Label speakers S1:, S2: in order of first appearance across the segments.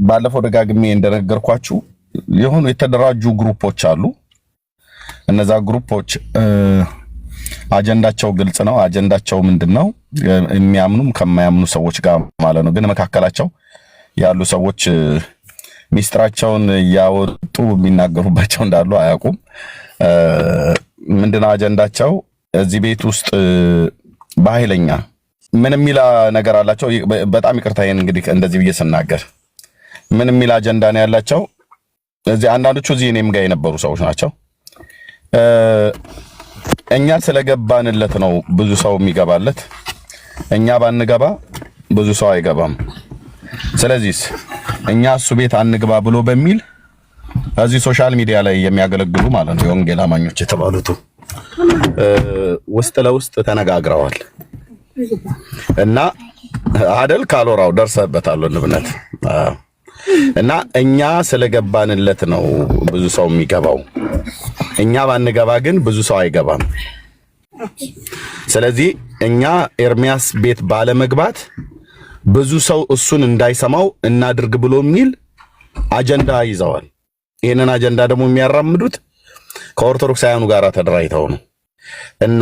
S1: ባለፈው ደጋግሜ እንደነገርኳችሁ የሆኑ የተደራጁ ግሩፖች አሉ። እነዛ ግሩፖች አጀንዳቸው ግልጽ ነው። አጀንዳቸው ምንድነው? የሚያምኑም ከማያምኑ ሰዎች ጋር ማለት ነው። ግን መካከላቸው ያሉ ሰዎች ሚስጥራቸውን ያወጡ የሚናገሩባቸው እንዳሉ አያውቁም። ምንድነው አጀንዳቸው? እዚህ ቤት ውስጥ በኃይለኛ ምን የሚላ ነገር አላቸው። በጣም ይቅርታ ይሄን እንግዲህ እንደዚህ ብዬ ስናገር ምን የሚላ አጀንዳ ነው ያላቸው። እዚህ አንዳንዶቹ እዚህ እኔም ጋር የነበሩ ሰዎች ናቸው። እኛ ስለገባንለት ነው ብዙ ሰው የሚገባለት፣ እኛ ባንገባ ብዙ ሰው አይገባም። ስለዚህ እኛ እሱ ቤት አንግባ ብሎ በሚል እዚህ ሶሻል ሚዲያ ላይ የሚያገለግሉ ማለት ነው የወንጌል አማኞች የተባሉት ውስጥ ለውስጥ ተነጋግረዋል እና አደል ካሎራው ደርሰበታል ንብነት እና እኛ ስለገባንለት ነው ብዙ ሰው የሚገባው፣ እኛ ባንገባ ግን ብዙ ሰው አይገባም። ስለዚህ እኛ ኤርሚያስ ቤት ባለመግባት ብዙ ሰው እሱን እንዳይሰማው እናድርግ ብሎ የሚል አጀንዳ ይዘዋል። ይሄንን አጀንዳ ደግሞ የሚያራምዱት ከኦርቶዶክሳውያኑ ጋር ተደራጅተው ነው። እና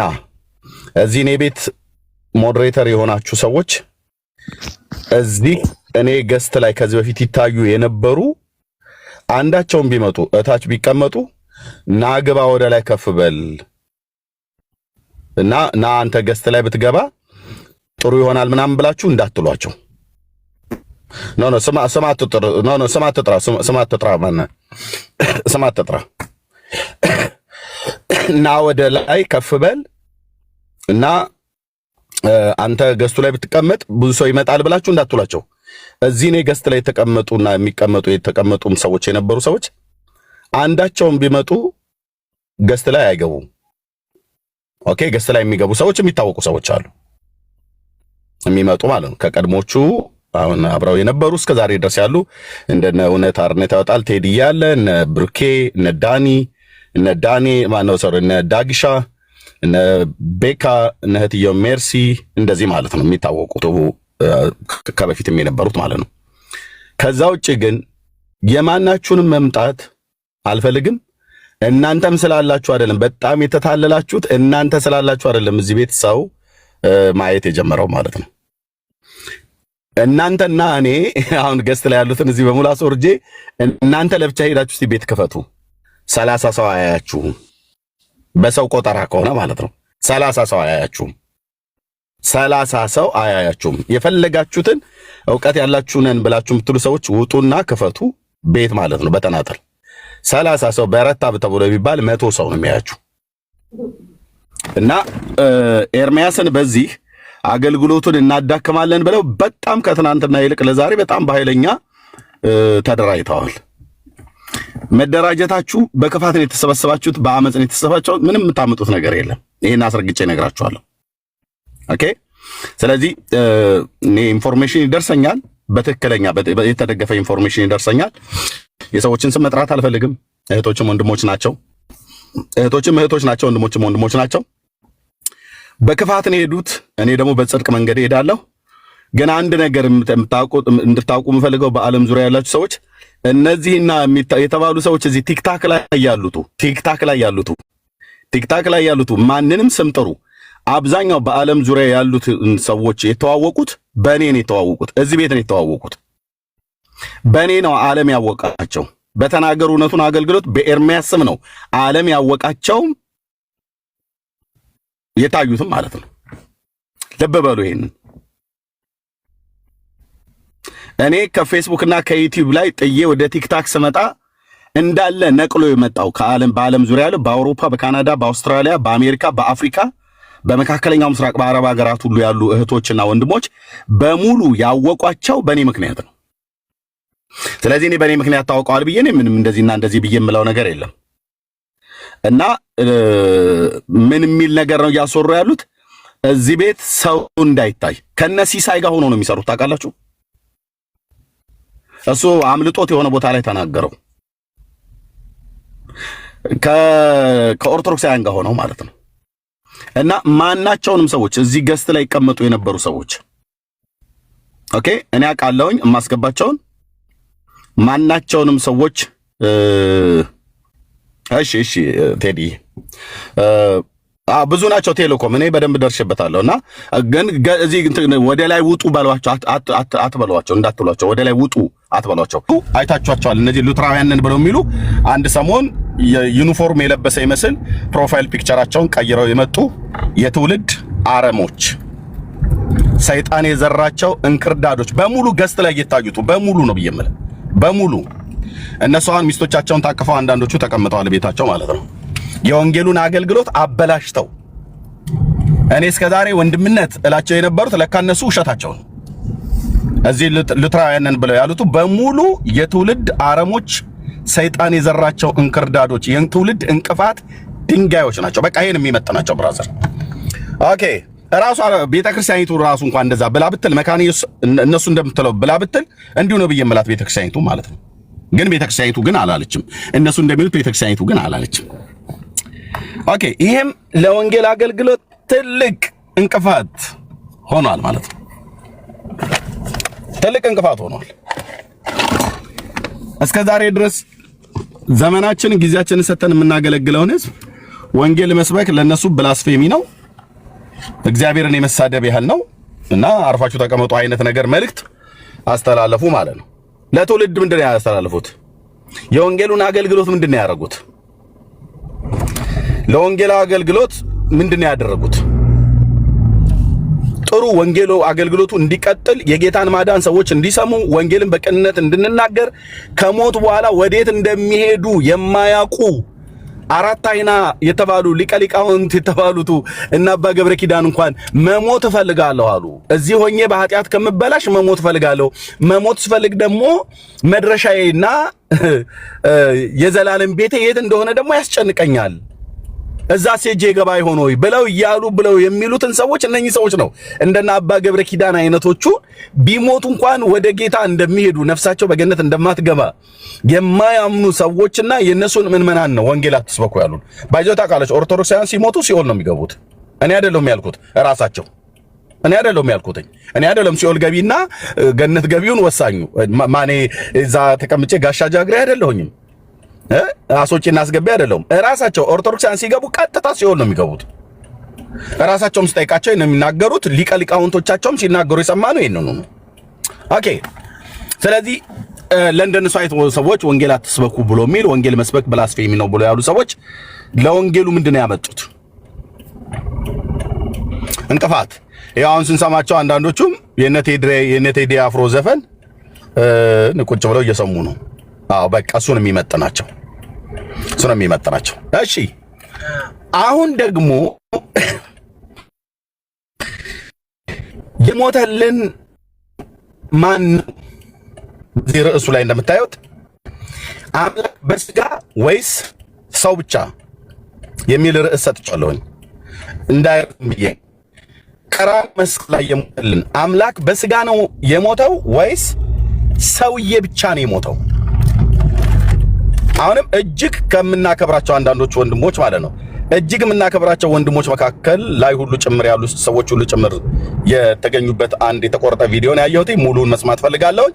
S1: እዚህ እኔ ቤት ሞዴሬተር የሆናችሁ ሰዎች እዚህ እኔ ገስት ላይ ከዚህ በፊት ይታዩ የነበሩ አንዳቸውም ቢመጡ እታች ቢቀመጡ ናግባ ወደ ላይ ከፍ በል እና ና አንተ ገስት ላይ ብትገባ ጥሩ ይሆናል ምናምን ብላችሁ እንዳትሏቸው። ኖ ስማት ተጥራ እና ወደ ላይ ከፍ በል እና አንተ ገስቱ ላይ ብትቀመጥ ብዙ ሰው ይመጣል ብላችሁ እንዳትሏቸው። እዚህ እኔ ገስት ላይ የተቀመጡና የተቀመጡም ሰዎች የነበሩ ሰዎች አንዳቸውም ቢመጡ ገስት ላይ አይገቡም። ኦኬ፣ ገስት ላይ የሚገቡ ሰዎች የሚታወቁ ሰዎች አሉ የሚመጡ ማለት ነው። ከቀድሞቹ አሁን አብረው የነበሩ እስከ ዛሬ ድረስ ያሉ እንደነ እውነት አርነት ያወጣል ቴዲ ያለ እነ ብሩኬ እነ ዳኒ ማነው ሰው እነ ዳግሻ እነ ቤካ እነ እህትየው ሜርሲ እንደዚህ ማለት ነው የሚታወቁት ከበፊትም የነበሩት ማለት ነው። ከዛ ውጭ ግን የማናችሁንም መምጣት አልፈልግም። እናንተም ስላላችሁ አይደለም፣ በጣም የተታለላችሁት እናንተ ስላላችሁ አይደለም እዚህ ቤት ሰው ማየት የጀመረው ማለት ነው። እናንተና እኔ አሁን ገስት ላይ ያሉትን እዚህ በሙሉ አስወርጄ እናንተ ለብቻ ሄዳችሁ እስቲ ቤት ክፈቱ። 30 ሰው አያያችሁም። በሰው ቆጠራ ከሆነ ማለት ነው 30 ሰው አያያችሁም። 30 ሰው አያያችሁም። የፈለጋችሁትን ዕውቀት ያላችሁ ነን ብላችሁ የምትሉ ሰዎች ውጡና ክፈቱ ቤት ማለት ነው በተናጠል 30 ሰው በረታ ተብሎ ቢባል 100 ሰው ነው የሚያያችሁ። እና ኤርሚያስን በዚህ አገልግሎቱን እናዳክማለን ብለው በጣም ከትናንትና ይልቅ ለዛሬ በጣም በኃይለኛ ተደራጅተዋል። መደራጀታችሁ በክፋት ነው የተሰበሰባችሁት፣ በአመጽ ነው የተሰበሰባችሁት። ምንም የምታመጡት ነገር የለም። ይሄን አስረግጬ እነግራችኋለሁ። ኦኬ። ስለዚህ እኔ ኢንፎርሜሽን ይደርሰኛል፣ በትክክለኛ የተደገፈ ኢንፎርሜሽን ይደርሰኛል። የሰዎችን ስም መጥራት አልፈልግም። እህቶችም ወንድሞች ናቸው፣ እህቶችም እህቶች ናቸው፣ ወንድሞችም ወንድሞች ናቸው። በክፋት ነው የሄዱት። እኔ ደግሞ በጽድቅ መንገድ እሄዳለሁ። ግን አንድ ነገር እንድታውቁ የምፈልገው በዓለም ዙሪያ ያላችሁ ሰዎች እነዚህና የተባሉ ሰዎች እዚህ ቲክታክ ላይ ያሉት ማንንም ስም ጥሩ፣ አብዛኛው በዓለም ዙሪያ ያሉት ሰዎች የተዋወቁት በእኔ ነው የተዋወቁት። እዚህ ቤት ነው የተዋወቁት። በእኔ ነው ዓለም ያወቃቸው። በተናገሩ እውነቱን አገልግሎት በኤርሚያስ ስም ነው ዓለም ያወቃቸው የታዩትም ማለት ነው። ልብ በሉ ይሄንን። እኔ ከፌስቡክ እና ከዩቲዩብ ላይ ጥዬ ወደ ቲክታክ ስመጣ እንዳለ ነቅሎ የመጣው በዓለም ዙሪያ ያለው በአውሮፓ፣ በካናዳ፣ በአውስትራሊያ፣ በአሜሪካ፣ በአፍሪካ፣ በመካከለኛው ምስራቅ፣ በአረብ ሀገራት ሁሉ ያሉ እህቶችና ወንድሞች በሙሉ ያወቋቸው በእኔ ምክንያት ነው። ስለዚህ እኔ በእኔ ምክንያት ታውቀዋል ብዬ ምንም እንደዚህና እንደዚህ ብዬ የምለው ነገር የለም። እና ምን የሚል ነገር ነው እያስወሩ ያሉት? እዚህ ቤት ሰው እንዳይታይ ከነ ሲሳይ ጋር ሆኖ ነው የሚሰሩት። ታውቃላችሁ? እሱ አምልጦት የሆነ ቦታ ላይ ተናገረው ከኦርቶዶክሳውያን ጋር ሆነው ማለት ነው። እና ማናቸውንም ሰዎች እዚህ ገስት ላይ ይቀመጡ የነበሩ ሰዎች ኦኬ፣ እኔ አውቃለሁኝ የማስገባቸውን ማናቸውንም ሰዎች እሺ ቴዲ ብዙ ናቸው ቴሌኮም እኔ በደንብ ደርሼበታለሁና ግን እዚህ ወደ ላይ ውጡ ባሏቸው አትበሏቸው እንዳትሏቸው ወደ ላይ ውጡ አትበሏቸው አይታችኋቸዋል እነዚህ ሉትራውያንን ብለው የሚሉ አንድ ሰሞን ዩኒፎርም የለበሰ ይመስል ፕሮፋይል ፒክቸራቸውን ቀይረው የመጡ የትውልድ አረሞች ሰይጣን የዘራቸው እንክርዳዶች በሙሉ ገስት ላይ እየታዩት በሙሉ ነው ብየምለ በሙሉ እነሱ አሁን ሚስቶቻቸውን ታቅፈው አንዳንዶቹ ተቀምጠዋል ቤታቸው ማለት ነው የወንጌሉን አገልግሎት አበላሽተው እኔ እስከዛሬ ወንድምነት እላቸው የነበሩት ለካ እነሱ ውሸታቸው ነው እዚህ ሉትራውያንን ብለው ያሉት በሙሉ የትውልድ አረሞች ሰይጣን የዘራቸው እንክርዳዶች የትውልድ እንቅፋት ድንጋዮች ናቸው በቃ ይሄን የሚመጥናቸው ብራዘር ኦኬ ራሱ ቤተክርስቲያኒቱ ራሱ እንኳን እንደዛ ብላ ብትል መካኒ እነሱ እንደምትለው ብላ ብትል እንዲሁ ነው በየመላት ቤተክርስቲያኒቱ ማለት ነው ግን ቤተክርስቲያኒቱ ግን አላለችም እነሱ እንደሚሉት ቤተክርስቲያኒቱ ግን አላለችም ኦኬ ይሄም ለወንጌል አገልግሎት ትልቅ እንቅፋት ሆኗል ማለት ነው ትልቅ እንቅፋት ሆኗል እስከ ዛሬ ድረስ ዘመናችንን ጊዜያችንን ሰተን የምናገለግለውን ህዝብ ወንጌል መስበክ ለነሱ ብላስፌሚ ነው እግዚአብሔርን የመሳደብ ያህል ነው እና አርፋችሁ ተቀመጡ አይነት ነገር መልእክት አስተላለፉ ማለት ነው ለትውልድ ምንድነው ያስተላለፉት የወንጌሉን አገልግሎት ምንድነው ያደረጉት ለወንጌል አገልግሎት ምንድነው ያደረጉት ጥሩ ወንጌሉ አገልግሎቱ እንዲቀጥል የጌታን ማዳን ሰዎች እንዲሰሙ ወንጌልን በቅንነት እንድንናገር ከሞት በኋላ ወዴት እንደሚሄዱ የማያውቁ አራት አይና የተባሉ ሊቀሊቃውንት የተባሉት እና አባ ገብረ ኪዳን እንኳን መሞት ፈልጋለሁ አሉ እዚህ ሆኜ በኃጢአት ከመበላሽ መሞት ፈልጋለሁ መሞት ስፈልግ ደግሞ መድረሻዬና የዘላለም ቤቴ የት እንደሆነ ደግሞ ያስጨንቀኛል እዛ ሴጄ ገባይ ሆኖ ብለው ይያሉ ብለው የሚሉትን ሰዎች እነኚህ ሰዎች ነው እንደና አባ ገብረ ኪዳን አይነቶቹ ቢሞቱ እንኳን ወደ ጌታ እንደሚሄዱ ነፍሳቸው በገነት እንደማትገባ የማያምኑ ሰዎችና የነሱን ምንመናን ነው ወንጌል አትስበኩ ያሉን ባይዘው ታውቃለች ኦርቶዶክሳውያን ሲሞቱ ሲኦል ነው የሚገቡት እኔ አይደለም ያልኩት ራሳቸው እኔ አይደለም ሲኦል ገቢና ገነት ገቢውን ወሳኙ ማኔ እዛ ተቀምጬ ጋሻ ጃግሬ አይደለሁኝም አሶጪና አስገቢ አይደለም ራሳቸው ኦርቶዶክሳውያን ሲገቡ ቀጥታ ሲኦል ነው የሚገቡት ራሳቸውም ስጠይቃቸው ነው የሚናገሩት ሊቃውንቶቻቸውም ሲናገሩ የሰማኑ ይሄን ነው ኦኬ ስለዚህ ለንደን ሳይት ሰዎች ወንጌል አትስበኩ ብሎ የሚል ወንጌል መስበክ ብላስፌሚ ነው ብሎ ያሉ ሰዎች ለወንጌሉ ምንድነው ያመጡት እንቅፋት ያውን ስንሰማቸው አንዳንዶቹም የነቴዲ አፍሮ ዘፈን ንቁጭ ብለው እየሰሙ ነው አዎ በቃ እሱን የሚመጥናቸው እሺ አሁን ደግሞ የሞተልን ማን ርዕሱ ላይ እንደምታዩት አምላክ በስጋ ወይስ ሰው ብቻ የሚል ርዕስ ሰጥቻለሁኝ እንዳይርምዬ ቀራን መስቀል ላይ የሞተልን አምላክ በስጋ ነው የሞተው ወይስ ሰውዬ ብቻ ነው የሞተው አሁንም እጅግ ከምናከብራቸው አንዳንዶች ወንድሞች ማለት ነው እጅግ የምናከብራቸው ወንድሞች መካከል ላይ ሁሉ ጭምር ያሉ ሰዎች ሁሉ ጭምር የተገኙበት አንድ የተቆረጠ ቪዲዮ ነው ያየሁት ሙሉውን መስማት ፈልጋለሁ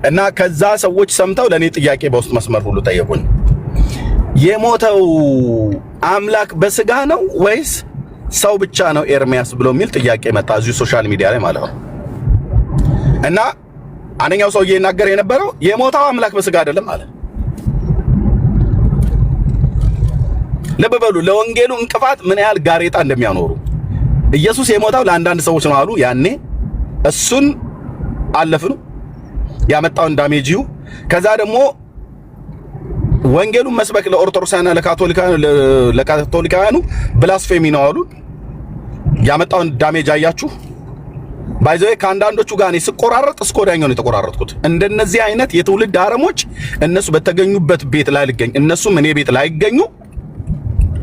S1: እና ከዛ ሰዎች ሰምተው ለኔ ጥያቄ በውስጥ መስመር ሁሉ ጠየቁኝ የሞተው አምላክ በስጋ ነው ወይስ ሰው ብቻ ነው ኤርሚያስ ብሎ የሚል ጥያቄ መጣ እዚህ ሶሻል ሚዲያ ላይ ማለት ነው እና አንደኛው ሰውዬ ይናገር የነበረው የሞተው አምላክ በስጋ አይደለም አለ ለበበሉ ለወንጌሉ እንቅፋት ምን ያህል ጋሬጣ እንደሚያኖሩ ኢየሱስ የሞተው ለአንዳንድ ሰዎች ነው አሉ ያኔ እሱን አለፍኑ ያመጣው ዳሜጂው ከዛ ደግሞ ወንጌሉን መስበክ ለኦርቶዶክሳውያንና ለካቶሊካውያኑ ብላስፌሚ ነው አሉ ያመጣው ዳሜጅ አያችሁ ባይዘው ከአንዳንዶቹ ጋር እኔ ስቆራረጥ እስኮዳኛው ነው የተቆራረጥኩት እንደነዚህ አይነት የትውልድ አረሞች እነሱ በተገኙበት ቤት ላይ ልገኝ እነሱም እኔ ቤት ላይ ይገኙ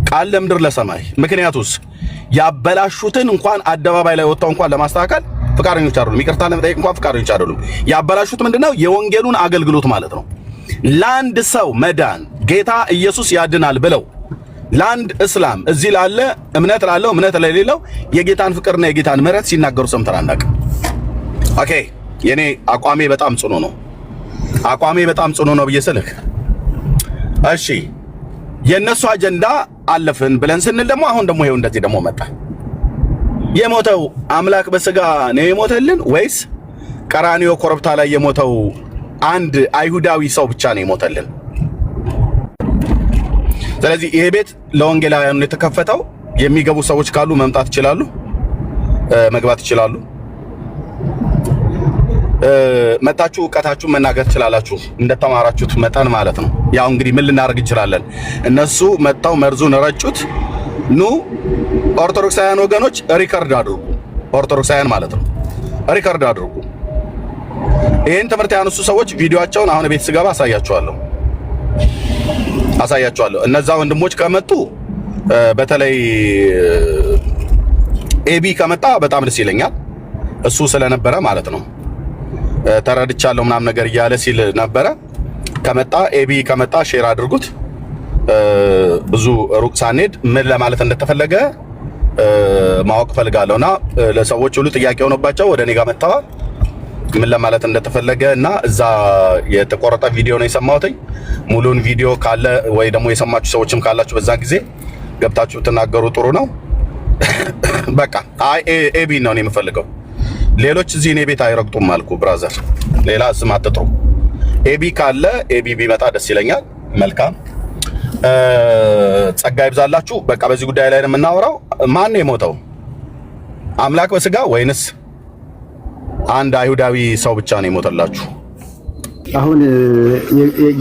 S1: ቃል ለምድር ለሰማይ ምክንያቱስ ያበላሹትን እንኳን አደባባይ ላይ ወጣው እንኳን ለማስተካከል ፍቃደኞች አይደሉም ይቅርታ ለመጠየቅ እንኳን ፍቃደኞች አይደሉም ያበላሹት ምንድነው የወንጌሉን አገልግሎት ማለት ነው ላንድ ሰው መዳን ጌታ ኢየሱስ ያድናል ብለው ላንድ እስላም እዚህ ላለ እምነት ላለው እምነት ለሌለው የጌታን ፍቅርና የጌታን ምሕረት ሲናገሩ ሰምተናል ኦኬ የኔ አቋሜ በጣም ጽኑ ነው አቋሜ በጣም ጽኑ ነው ብዬ ስልህ እሺ የነሱ አጀንዳ አለፍን ብለን ስንል ደግሞ አሁን ደግሞ ይሄው እንደዚህ ደግሞ መጣ። የሞተው አምላክ በስጋ ነው የሞተልን ወይስ ቀራንዮ ኮረብታ ላይ የሞተው አንድ አይሁዳዊ ሰው ብቻ ነው የሞተልን? ስለዚህ ይሄ ቤት ለወንጌላውያኑ የተከፈተው የሚገቡ ሰዎች ካሉ መምጣት ይችላሉ፣ መግባት ይችላሉ። መጣችሁ ዕውቀታችሁን መናገር ትችላላችሁ እንደተማራችሁት መጠን ማለት ነው። ያው እንግዲህ ምን ልናደርግ እንችላለን? እነሱ መጣው መርዙን ረጩት። ኑ ኦርቶዶክሳውያን ወገኖች ሪከርድ አድርጉ፣ ኦርቶዶክሳውያን ማለት ነው ሪከርድ አድርጉ። ይሄን ትምህርት ያነሱ ሰዎች ቪዲዮአቸውን አሁን ቤት ስገባ አሳያችኋለሁ። እነዛ ወንድሞች ከመጡ በተለይ ኤቢ ከመጣ በጣም ደስ ይለኛል። እሱ ስለነበረ ማለት ነው ተረድቻለሁ ምናምን ነገር እያለ ሲል ነበረ። ከመጣ ኤቢ ከመጣ ሼር አድርጉት። ብዙ ሩቅ ሳንሄድ ምን ለማለት እንደተፈለገ ማወቅ ፈልጋለሁና ለሰዎች ሁሉ ጥያቄ ሆኖባቸው ወደ እኔ ጋር መጣዋል። ምን ለማለት እንደተፈለገ እና እዛ የተቆረጠ ቪዲዮ ነው የሰማሁት። ሙሉን ቪዲዮ ካለ ወይ ደግሞ የሰማችሁ ሰዎችም ካላችሁ በዛ ጊዜ ገብታችሁ ተናገሩ። ጥሩ ነው። በቃ ኤቢ ነው የምፈልገው። ሌሎች እዚህ እኔ ቤት አይረግጡም አልኩ ብራዘር። ሌላ ስም አትጥሩ። ኤቢ ካለ ኤቢ ቢመጣ ደስ ይለኛል። መልካም ጸጋ ይብዛላችሁ። በቃ በዚህ ጉዳይ ላይ ነው የምናወራው። ማን ነው የሞተው? አምላክ በስጋ ወይንስ አንድ አይሁዳዊ ሰው ብቻ ነው የሞተላችሁ?
S2: አሁን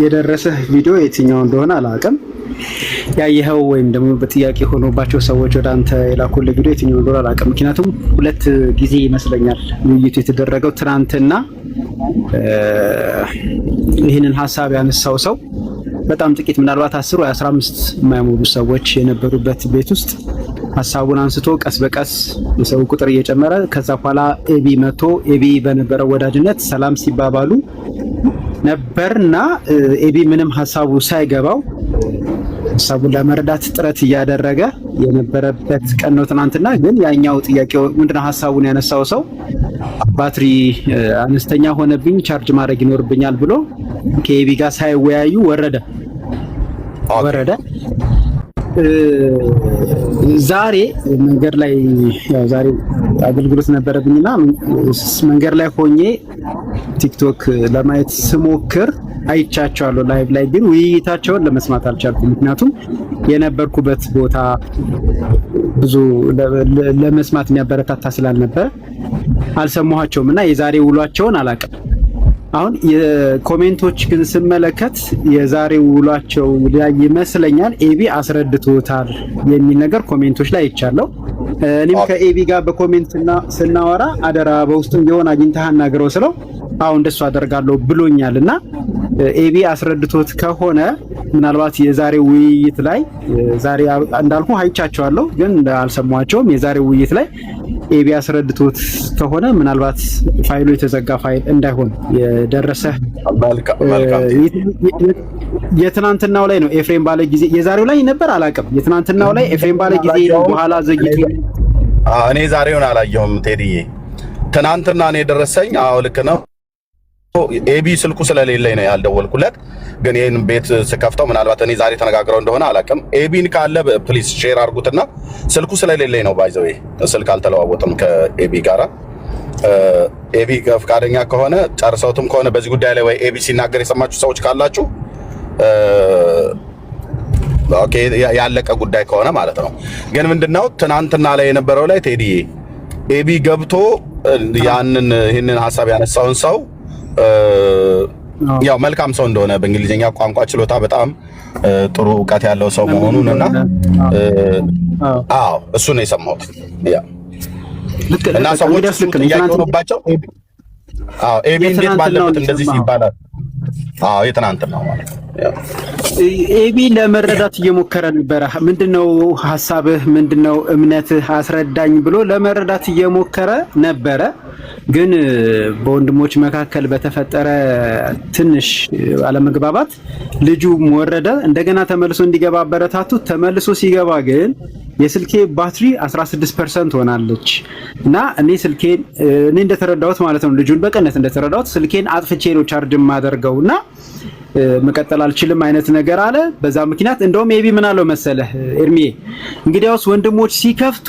S2: የደረሰህ ቪዲዮ የትኛው እንደሆነ አላውቅም። ያየኸው ወይም ደግሞ በጥያቄ ሆኖባቸው ሰዎች ወደ አንተ የላኩልህ ቪዲዮ የትኛው እንደሆነ አላውቅም። ምክንያቱም ሁለት ጊዜ ይመስለኛል ውይይቱ የተደረገው። ትናንትና ይህንን ሀሳብ ያነሳው ሰው በጣም ጥቂት ምናልባት 10 ወይ 15 የማይሞሉ ሰዎች የነበሩበት ቤት ውስጥ ሀሳቡን አንስቶ ቀስ በቀስ የሰው ቁጥር እየጨመረ ከዛ በኋላ ኤቢ መጥቶ ኤቢ በነበረው ወዳጅነት ሰላም ሲባባሉ ነበርና ኤቢ ምንም ሀሳቡ ሳይገባው ሀሳቡን ለመረዳት ጥረት እያደረገ የነበረበት ቀን ነው ትናንትና። ግን ያኛው ጥያቄው ምንድነው ሀሳቡን ያነሳው ሰው ባትሪ አነስተኛ ሆነብኝ ቻርጅ ማድረግ ይኖርብኛል ብሎ ከኤቢ ጋር ሳይወያዩ ወረደ። ዛሬ መንገድ ላይ ያው ዛሬ አገልግሎት ነበረብኝና መንገድ ላይ ሆኜ ቲክቶክ ለማየት ስሞክር አይቻቸዋለሁ ላይቭ ላይ፣ ግን ውይይታቸውን ለመስማት አልቻልኩም። ምክንያቱም የነበርኩበት ቦታ ብዙ ለመስማት የሚያበረታታ ስላልነበረ አልሰማኋቸውም እና የዛሬ ውሏቸውን አላውቅም። አሁን የኮሜንቶች ግን ስመለከት የዛሬ ውሏቸው ላይ ይመስለኛል ኤቢ አስረድቶታል የሚል ነገር ኮሜንቶች ላይ አይቻለሁ። እኔም ከኤቢ ጋር በኮሜንት ስናወራ አደራ በውስጥም ቢሆን አግኝተህ አናግረው ስለው አሁን እንደሱ አደርጋለሁ ብሎኛልና ኤቢ አስረድቶት ከሆነ ምናልባት የዛሬው ውይይት ላይ ዛሬ እንዳልኩ አይቻቸዋለሁ ግን አልሰማቸውም። የዛሬው ውይይት ላይ ኤቢ አስረድቶት ከሆነ ምናልባት ፋይሉ የተዘጋ ፋይል እንዳይሆን የደረሰ የትናንትናው ላይ ነው ኤፍሬም ባለ ጊዜ የዛሬው ላይ ነበር አላውቅም። የትናንትናው ላይ ኤፍሬም ባለ ጊዜ በኋላ ዘግይቶ
S1: እኔ ዛሬውን አላየሁም ቴዲዬ። ትናንትና እኔ ደረሰኝ። አዎ ልክ ነው። ኤቢ ስልኩ ስለሌለኝ ነው ያልደወልኩለት። ግን ይሄን ቤት ስከፍተው ምናልባት እኔ ዛሬ ተነጋግረው እንደሆነ አላውቅም። ኤቢን ካለ ፕሊዝ ሼር አድርጉትና ስልኩ ስለሌለኝ ነው ባይዘው ስልክ አልተለዋወጥም ከኤቢ ጋራ። ኤቢ ፈቃደኛ ከሆነ ጨርሰውትም ከሆነ በዚህ ጉዳይ ላይ ወይ ኤቢ ሲናገር የሰማችሁ ሰዎች ካላችሁ ኦኬ ያለቀ ጉዳይ ከሆነ ማለት ነው። ግን ምንድነው ትናንትና ላይ የነበረው ላይ ቴዲዬ ኤቢ ገብቶ ይህንን ሀሳብ ያነሳውን ሰው ያው መልካም ሰው እንደሆነ በእንግሊዝኛ ቋንቋ ችሎታ በጣም ጥሩ ዕውቀት ያለው ሰው መሆኑን እና አዎ እሱ ነው የሰማሁት። ያ እና ሰዎች ጥያቄ ሆኖባቸው ኤቢ እንዴት ባለበት እንደዚህ ይባላል? የትናንትና ማለት ነው።
S2: ኤቢ ለመረዳት እየሞከረ ነበረ። ምንድነው ሐሳብህ? ምንድነው እምነትህ? አስረዳኝ ብሎ ለመረዳት እየሞከረ ነበረ። ግን በወንድሞች መካከል በተፈጠረ ትንሽ አለመግባባት ልጁ ወረደ። እንደገና ተመልሶ እንዲገባ አበረታቱት። ተመልሶ ሲገባ ግን የስልኬ ባትሪ 16% ሆናለች እና እኔ እንደተረዳሁት ማለት ነው ልጁን በቀነት እንደተረዳሁት ስልኬን አጥፍቼ ነው ቻርጅ ማደርገውና መቀጠል አልችልም አይነት ነገር አለ። በዛ ምክንያት እንደውም ኤቢ ምን አለው መሰለህ ኤርሚዬ፣ እንግዲያውስ ወንድሞች ሲከፍቱ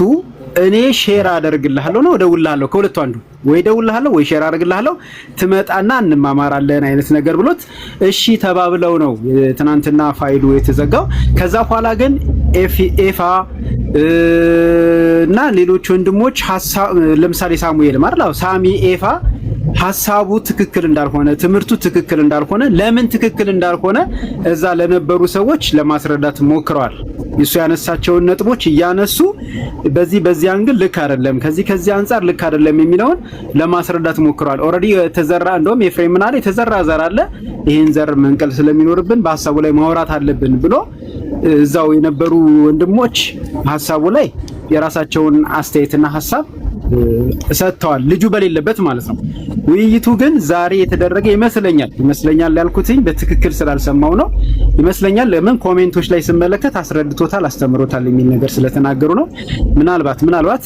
S2: እኔ ሼር አደርግልሃለሁ ነው ደውልልሃለሁ፣ ከሁለቱ አንዱ ወይ ደውልልሃለሁ ወይ ሼር አደርግልሃለሁ፣ ትመጣና እንማማራለን አይነት ነገር ብሎት እሺ ተባብለው ነው ትናንትና ፋይሉ የተዘጋው። ከዛ በኋላ ግን ኤፋ እና ሌሎች ወንድሞች ለምሳሌ ሳሙኤል ማለት ሳሚ ኤፋ ሐሳቡ ትክክል እንዳልሆነ ትምህርቱ ትክክል እንዳልሆነ ለምን ትክክል እንዳልሆነ እዛ ለነበሩ ሰዎች ለማስረዳት ሞክረዋል። እሱ ያነሳቸውን ነጥቦች እያነሱ በዚህ አንግል ልክ አይደለም ከዚህ አንፃር ልክ አይደለም የሚለውን ለማስረዳት ሞክረዋል። ኦሬዲ ተዘራ እንደውም ኤፍሬም ምናለ የተዘራ ዘር አለ ይሄን ዘር መንቀል ስለሚኖርብን በሐሳቡ ላይ ማውራት አለብን ብሎ እዛው የነበሩ ወንድሞች ሐሳቡ ላይ የራሳቸውን አስተያየትና ሐሳብ ሰጥተዋል ልጁ በሌለበት ማለት ነው። ውይይቱ ግን ዛሬ የተደረገ ይመስለኛል ያልኩትኝ በትክክል ስላልሰማው ነው ይመስለኛል። ለምን ኮሜንቶች ላይ ስመለከት አስረድቶታል አስተምሮታል የሚል ነገር ስለተናገሩ ነው። ምናልባት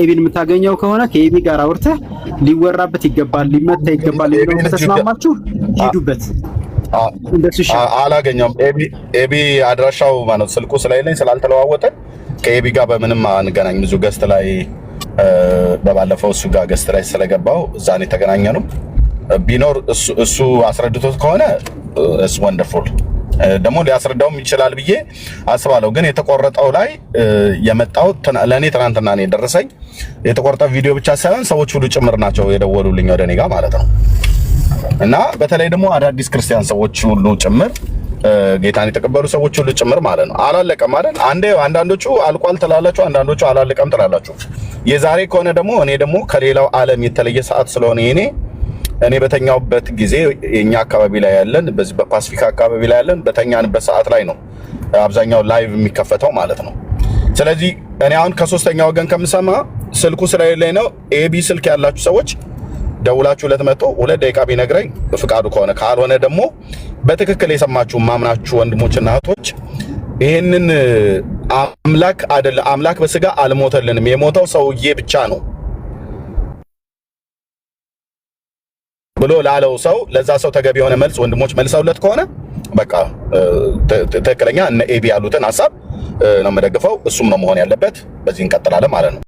S2: ኤቢን የምታገኘው ከሆነ ከኤቢ ጋር አውርተህ ሊወራበት ይገባል ሊመታ ይገባል የሚለው ተስማማችሁ ሂዱበት። እንደሱ
S1: አላገኘውም ኤቢ አድራሻው ማለት ስልኩ ስለሌለኝ ስላልተለዋወጠ ከኤቢ ጋር በምንም አንገናኝ። ብዙ ገስት ላይ በባለፈው እሱ ጋር ገስት ላይ ስለገባው እዛኔ ተገናኘ ነው። ቢኖር እሱ አስረድቶት ከሆነ እስ ወንደርፉል ደግሞ ሊያስረዳውም ይችላል ብዬ አስባለሁ። ግን የተቆረጠው ላይ የመጣው ለኔ ትናንትና ነው የደረሰኝ። የተቆረጠው ቪዲዮ ብቻ ሳይሆን ሰዎች ሁሉ ጭምር ናቸው የደወሉልኝ ወደ እኔ ጋር ማለት ነው። እና በተለይ ደግሞ አዳዲስ ክርስቲያን ሰዎች ሁሉ ጭምር ጌታን የተቀበሉ ሰዎች ሁሉ ጭምር ማለት ነው። አላለቀም አይደል? አንዳንዶቹ አልቋል ትላላችሁ፣ አንዳንዶቹ አላለቀም ትላላችሁ። የዛሬ ከሆነ ደግሞ እኔ ደግሞ ከሌላው ዓለም የተለየ ሰዓት ስለሆነ እኔ በተኛውበት ጊዜ የኛ አካባቢ ላይ ያለን በዚህ በፓሲፊክ አካባቢ ላይ ያለን በተኛንበት ሰዓት ላይ ነው አብዛኛው ላይቭ የሚከፈተው ማለት ነው። ስለዚህ እኔ አሁን ከሶስተኛ ወገን ከምሰማ ስልኩ ስለሌለኝ ነው። ኤቢ ስልክ ያላችሁ ሰዎች ደውላችሁ 2 ደቂቃ ቢነግረኝ ፍቃዱ ከሆነ ካልሆነ ደግሞ በትክክል የሰማችሁ ማምናችሁ ወንድሞችና እህቶች ይሄንን አምላክ በስጋ አልሞተልንም የሞተው ሰውዬ ብቻ ነው ብሎ ላለው ሰው ለዛ ሰው ተገቢ የሆነ መልስ ወንድሞች መልሰውለት ከሆነ በቃ ትክክለኛ እነ ኤቢ ያሉትን ሐሳብ ነው የምደግፈው። እሱም ነው መሆን ያለበት። በዚህ እንቀጥላለን ማለት ነው።